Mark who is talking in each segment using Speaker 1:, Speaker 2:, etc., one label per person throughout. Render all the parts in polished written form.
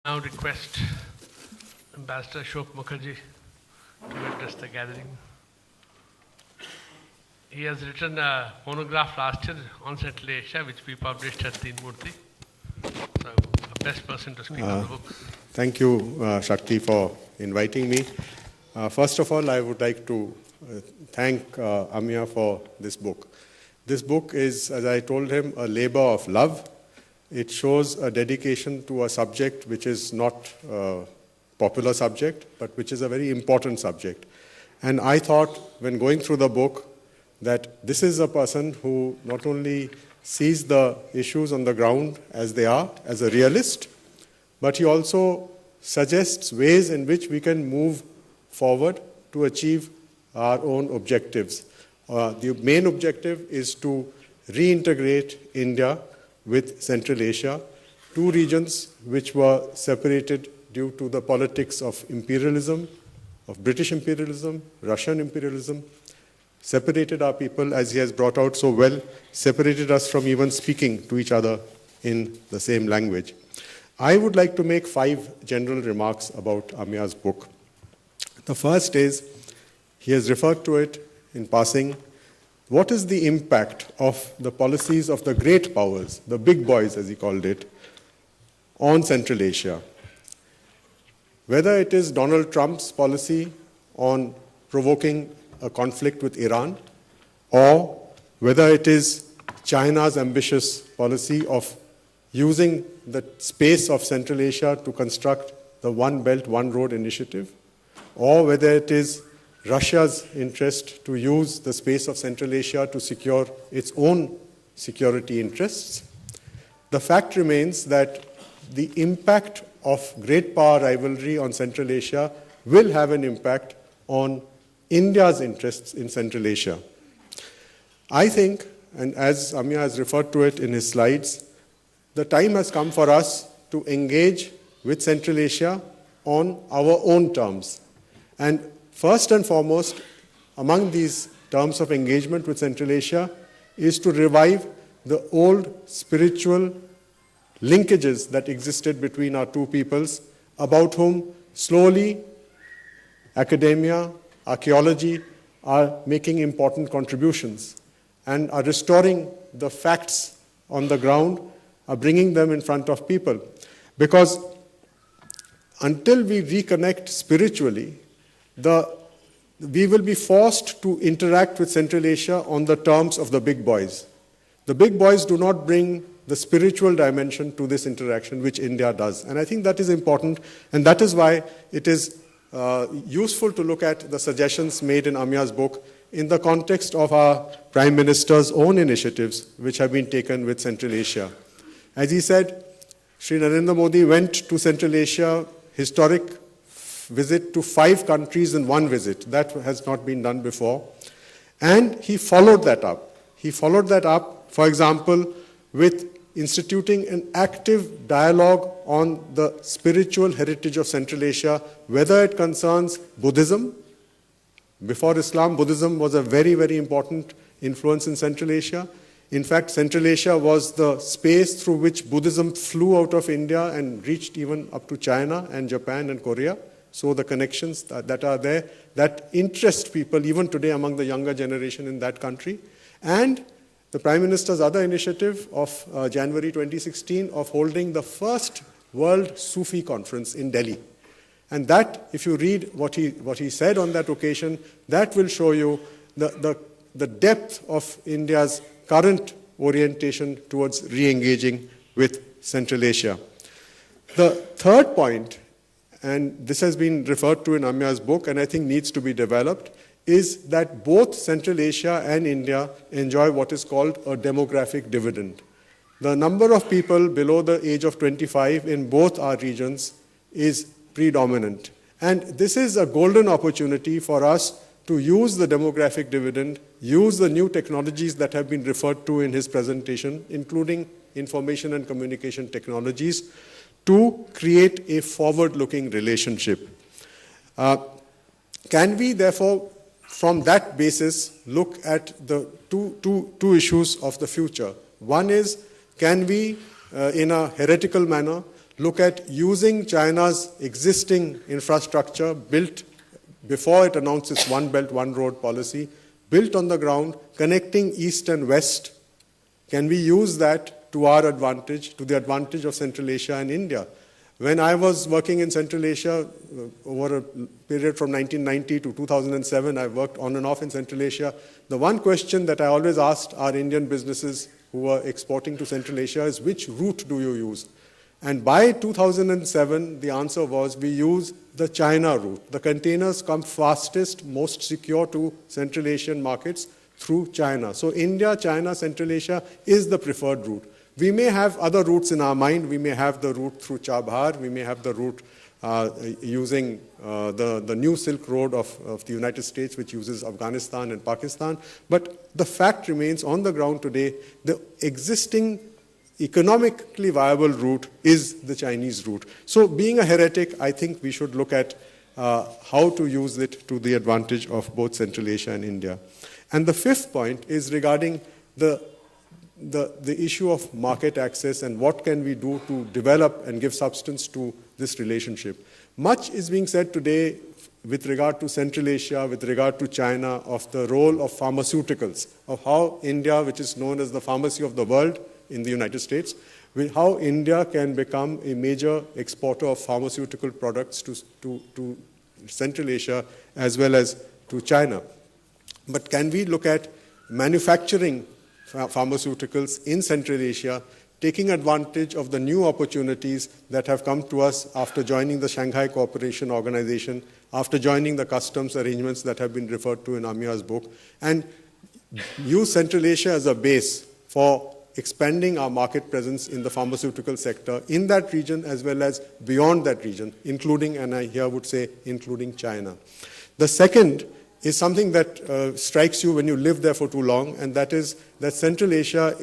Speaker 1: Now request Amb.Asoke Mukerji to address the gathering. He has written a monograph last year on Central Asia, which we published at Teen Murti. So, the best person to speak on the book.
Speaker 2: Thank you, Shakti, for inviting me. First of all, I would like to thank Amiya for this book. This book is, as I told him, a labor of love. It shows a dedication to a subject which is not a popular subject, but which is a very important subject. And I thought, when going through the book, that this is a person who not only sees the issues on the ground as they are, as a realist, but he also suggests ways in which we can move forward to achieve our own objectives. The main objective is to reintegrate India with Central Asia, two regions which were separated due to the politics of imperialism, of British imperialism, Russian imperialism, separated our people, as he has brought out so well, separated us from even speaking to each other in the same language. I would like to make 5 general remarks about Amiya's book. The first is, he has referred to it in passing, what is the impact of the policies of the great powers, the big boys as he called it, on Central Asia? Whether it is Donald Trump's policy on provoking a conflict with Iran, or whether it is China's ambitious policy of using the space of Central Asia to construct the One Belt, One Road initiative, or whether it is Russia's interest to use the space of Central Asia to secure its own security interests, the fact remains that the impact of great power rivalry on Central Asia will have an impact on India's interests in Central Asia. I think, and as Amiya has referred to it in his slides, the time has come for us to engage with Central Asia on our own terms. And first and foremost, among these terms of engagement with Central Asia is to revive the old spiritual linkages that existed between our two peoples, about whom slowly academia, archaeology are making important contributions and are restoring the facts on the ground, are bringing them in front of people. Because until we reconnect spiritually, we will be forced to interact with Central Asia on the terms of the big boys. The big boys do not bring the spiritual dimension to this interaction, which India does. And I think that is important, and that is why it is useful to look at the suggestions made in Amiya's book in the context of our Prime Minister's own initiatives, which have been taken with Central Asia. As he said, Sri Narendra Modi went to Central Asia, historic visit to 5 countries in one visit. That has not been done before. And he followed that up. He followed that up, for example, with instituting an active dialogue on the spiritual heritage of Central Asia, whether it concerns Buddhism. Before Islam, Buddhism was a very, very important influence in Central Asia. In fact, Central Asia was the space through which Buddhism flew out of India and reached even up to China and Japan and Korea. So the connections that are there, that interest people even today among the younger generation in that country. And the Prime Minister's other initiative of January 2016 of holding the first World Sufi Conference in Delhi. And that, if you read what he said on that occasion, that will show you the depth of India's current orientation towards re-engaging with Central Asia. The third point, and this has been referred to in Amiya's book and I think needs to be developed, is that both Central Asia and India enjoy what is called a demographic dividend. The number of people below the age of 25 in both our regions is predominant. And this is a golden opportunity for us to use the demographic dividend, use the new technologies that have been referred to in his presentation, including information and communication technologies, to create a forward-looking relationship. Can we, therefore, from that basis, look at the two issues of the future? One is, can we, in a heretical manner, look at using China's existing infrastructure built before it announced its One Belt, One Road policy, built on the ground, connecting East and West. Can we use that to our advantage, to the advantage of Central Asia and India? When I was working in Central Asia, over a period from 1990 to 2007, I worked on and off in Central Asia. The one question that I always asked our Indian businesses who were exporting to Central Asia is, which route do you use? And by 2007, the answer was, we use the China route. The containers come fastest, most secure to Central Asian markets through China. So India, China, Central Asia is the preferred route. We may have other routes in our mind. We may have the route through Chabhar. We may have the route using the new Silk Road of the United States, which uses Afghanistan and Pakistan. But the fact remains, on the ground today, the existing economically viable route is the Chinese route. So being a heretic, I think we should look at how to use it to the advantage of both Central Asia and India. And the fifth point is regarding the issue of market access and what can we do to develop and give substance to this relationship. Much is being said today with regard to Central Asia, with regard to China, of the role of pharmaceuticals, of how India, which is known as the pharmacy of the world in the United States, how India can become a major exporter of pharmaceutical products to Central Asia as well as to China. But can we look at manufacturing pharmaceuticals in Central Asia, taking advantage of the new opportunities that have come to us after joining the Shanghai Cooperation Organization, after joining the customs arrangements that have been referred to in Amiya's book, and use Central Asia as a base for expanding our market presence in the pharmaceutical sector in that region as well as beyond that region, including, and I here would say, including China. The second is something that strikes you when you live there for too long, and that is that Central Asia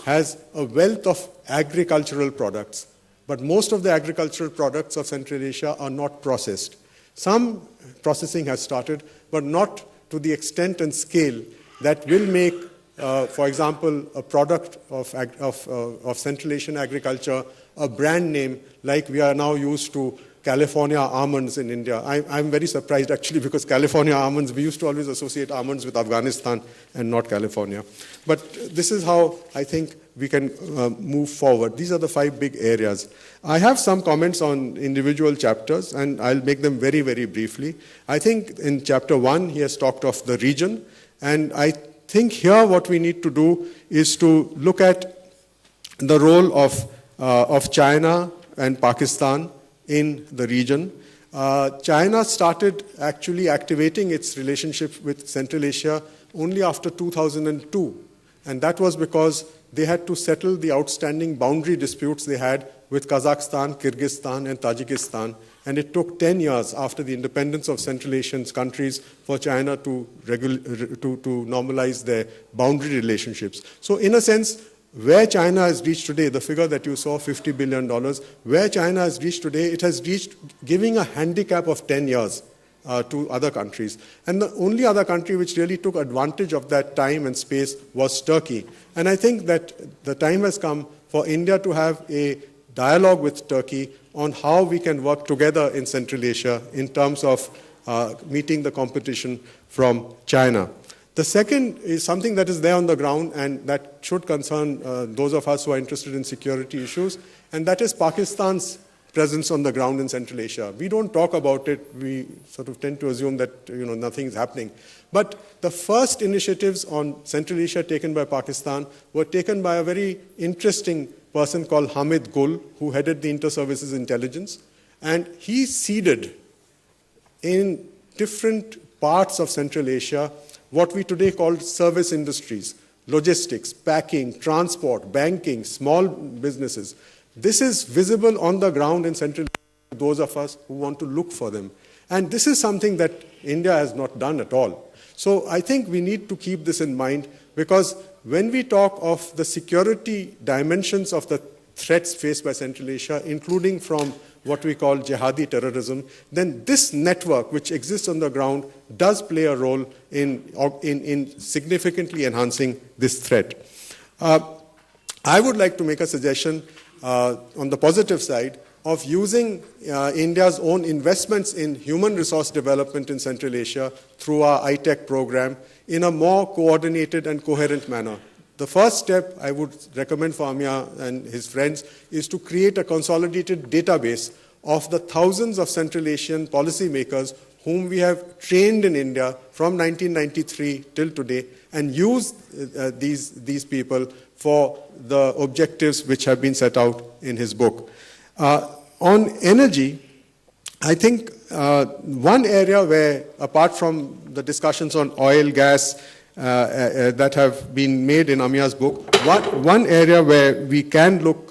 Speaker 2: has a wealth of agricultural products, but most of the agricultural products of Central Asia are not processed. Some processing has started, but not to the extent and scale that will make, for example, a product of Central Asian agriculture a brand name like we are now used to California almonds in India. I'm very surprised actually, because California almonds, we used to always associate almonds with Afghanistan and not California. But this is how I think we can move forward. These are the 5 big areas. I have some comments on individual chapters, and I'll make them very, very briefly. I think in chapter 1, he has talked of the region, and I think here what we need to do is to look at the role of China and Pakistan in the region. China started actually activating its relationship with Central Asia only after 2002. And that was because they had to settle the outstanding boundary disputes they had with Kazakhstan, Kyrgyzstan, and Tajikistan. And it took 10 years after the independence of Central Asian countries for China to normalize their boundary relationships. So in a sense, where China has reached today, the figure that you saw, $50 billion, where China has reached today, it has reached giving a handicap of 10 years to other countries. And the only other country which really took advantage of that time and space was Turkey. And I think that the time has come for India to have a dialogue with Turkey on how we can work together in Central Asia in terms of meeting the competition from China. The second is something that is there on the ground and that should concern those of us who are interested in security issues, and that is Pakistan's presence on the ground in Central Asia. We don't talk about it. We sort of tend to assume that nothing is happening. But the first initiatives on Central Asia taken by Pakistan were taken by a very interesting person called Hamid Gul, who headed the Inter-Services Intelligence, and he seeded in different parts of Central Asia what we today call service industries, logistics, packing, transport, banking, small businesses. This is visible on the ground in Central Asia to those of us who want to look for them. And this is something that India has not done at all. So I think we need to keep this in mind, because when we talk of the security dimensions of the threats faced by Central Asia, including from what we call jihadi terrorism, then this network which exists on the ground does play a role in significantly enhancing this threat. I would like to make a suggestion on the positive side of using India's own investments in human resource development in Central Asia through our ITEC program in a more coordinated and coherent manner. The first step I would recommend for Amiya and his friends is to create a consolidated database of the thousands of Central Asian policymakers whom we have trained in India from 1993 till today and use these people for the objectives which have been set out in his book. On energy, I think one area where, apart from the discussions on oil, gas, that have been made in Amiya's book, one area where we can look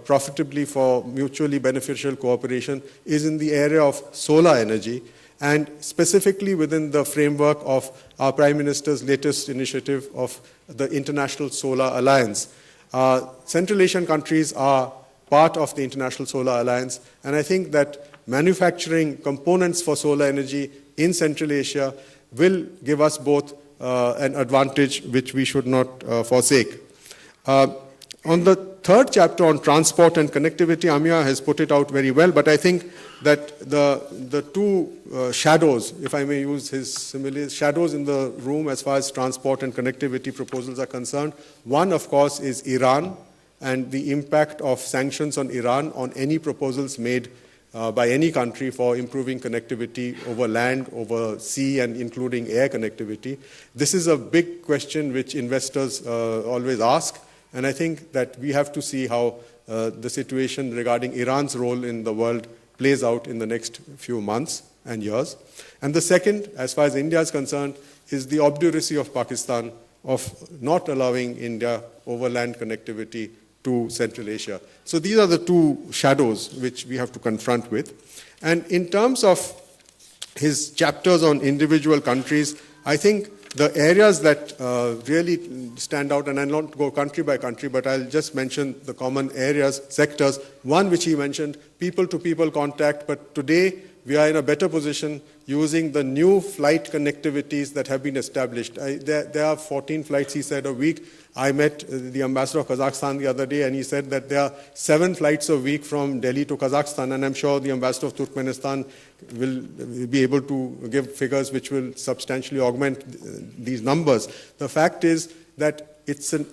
Speaker 2: profitably for mutually beneficial cooperation is in the area of solar energy, and specifically within the framework of our Prime Minister's latest initiative of the International Solar Alliance. Central Asian countries are part of the International Solar Alliance, and I think that manufacturing components for solar energy in Central Asia will give us both an advantage which we should not forsake. On the third chapter on transport and connectivity, Amiya has put it out very well, but I think that the two shadows, if I may use his simile, shadows in the room as far as transport and connectivity proposals are concerned. One, of course, is Iran and the impact of sanctions on Iran on any proposals made by any country for improving connectivity over land, over sea, and including air connectivity. This is a big question which investors always ask, and I think that we have to see how the situation regarding Iran's role in the world plays out in the next few months and years. And the second, as far as India is concerned, is the obduracy of Pakistan of not allowing India overland connectivity to Central Asia. So these are the two shadows which we have to confront with. And in terms of his chapters on individual countries, I think the areas that really stand out, and I'll not go country by country, but I'll just mention the common areas, sectors. One which he mentioned, people-to-people contact, but today we are in a better position using the new flight connectivities that have been established. There are 14 flights, he said, a week. I met the ambassador of Kazakhstan the other day, and he said that there are 7 flights a week from Delhi to Kazakhstan, and I'm sure the ambassador of Turkmenistan will be able to give figures which will substantially augment these numbers. The fact is that it's an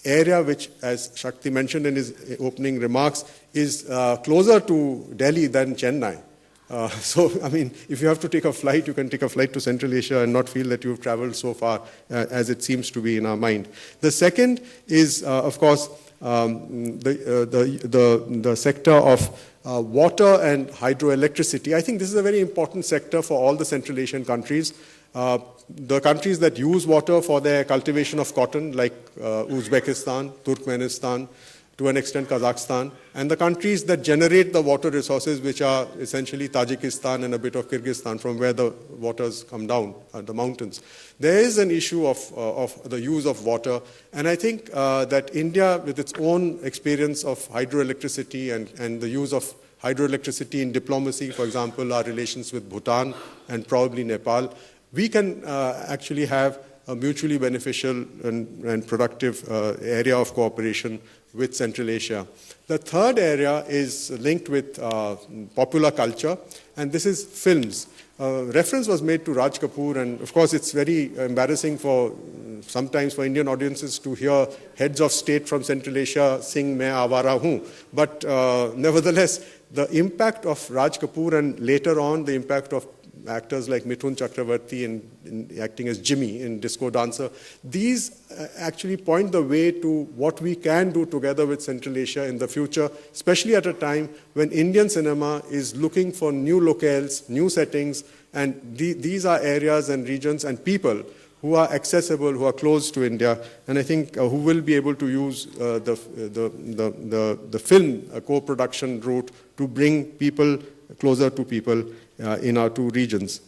Speaker 2: area which, as Shakti mentioned in his opening remarks, is closer to Delhi than Chennai. So, I mean, if you have to take a flight, you can take a flight to Central Asia and not feel that you've traveled so far as it seems to be in our mind. The second is, of course, the sector of water and hydroelectricity. I think this is a very important sector for all the Central Asian countries. The countries that use water for their cultivation of cotton, like Uzbekistan, Turkmenistan, to an extent Kazakhstan, and the countries that generate the water resources, which are essentially Tajikistan and a bit of Kyrgyzstan, from where the waters come down, the mountains. There is an issue of the use of water, and I think that India, with its own experience of hydroelectricity and the use of hydroelectricity in diplomacy, for example, our relations with Bhutan and probably Nepal, we can actually have a mutually beneficial and productive area of cooperation with Central Asia. The third area is linked with popular culture, and this is films. Reference was made to Raj Kapoor, and of course it's very embarrassing sometimes for Indian audiences to hear heads of state from Central Asia sing Main Aawara Hoon. But nevertheless, the impact of Raj Kapoor and later on the impact of actors like Mithun Chakravarti in acting as Jimmy in Disco Dancer, these actually point the way to what we can do together with Central Asia in the future, especially at a time when Indian cinema is looking for new locales, new settings, and these are areas and regions and people who are accessible, who are close to India, and I think who will be able to use the film co-production route to bring people closer to people in our two regions.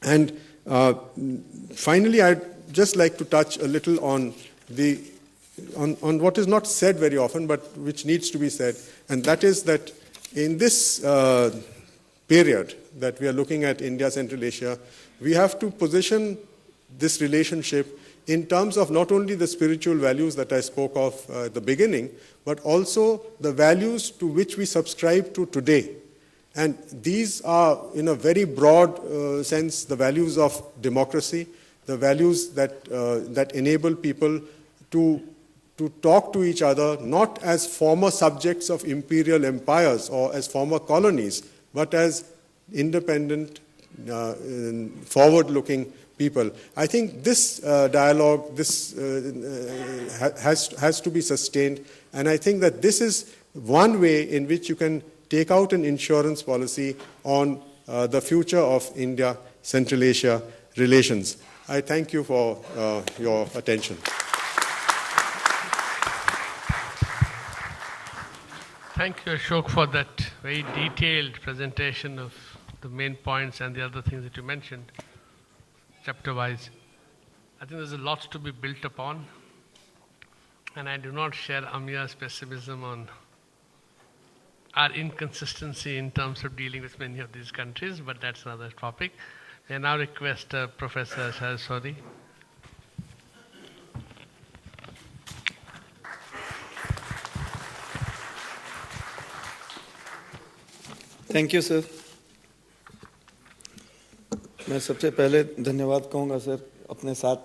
Speaker 2: And finally, I'd just like to touch a little on what is not said very often, but which needs to be said, and that is that in this period that we are looking at India, Central Asia, we have to position this relationship in terms of not only the spiritual values that I spoke of at the beginning, but also the values to which we subscribe to today. And these are, in a very broad sense, the values of democracy, the values that enable people to talk to each other, not as former subjects of imperial empires or as former colonies, but as independent, forward-looking people. I think this dialogue has to be sustained, and I think that this is one way in which you can take out an insurance policy on the future of India-Central Asia relations. I thank you for your attention.
Speaker 1: Thank you, Ashok, for that very detailed presentation of the main points and the other things that you mentioned, chapter-wise. I think there's a lot to be built upon, and I do not share Amiya's pessimism on our inconsistency in terms of dealing with many of these countries, but that's another topic. I now request Professor Saraswati.
Speaker 3: Thank you sir. मैं सबसे पहले धन्यवाद कहूँगा sir अपने साथ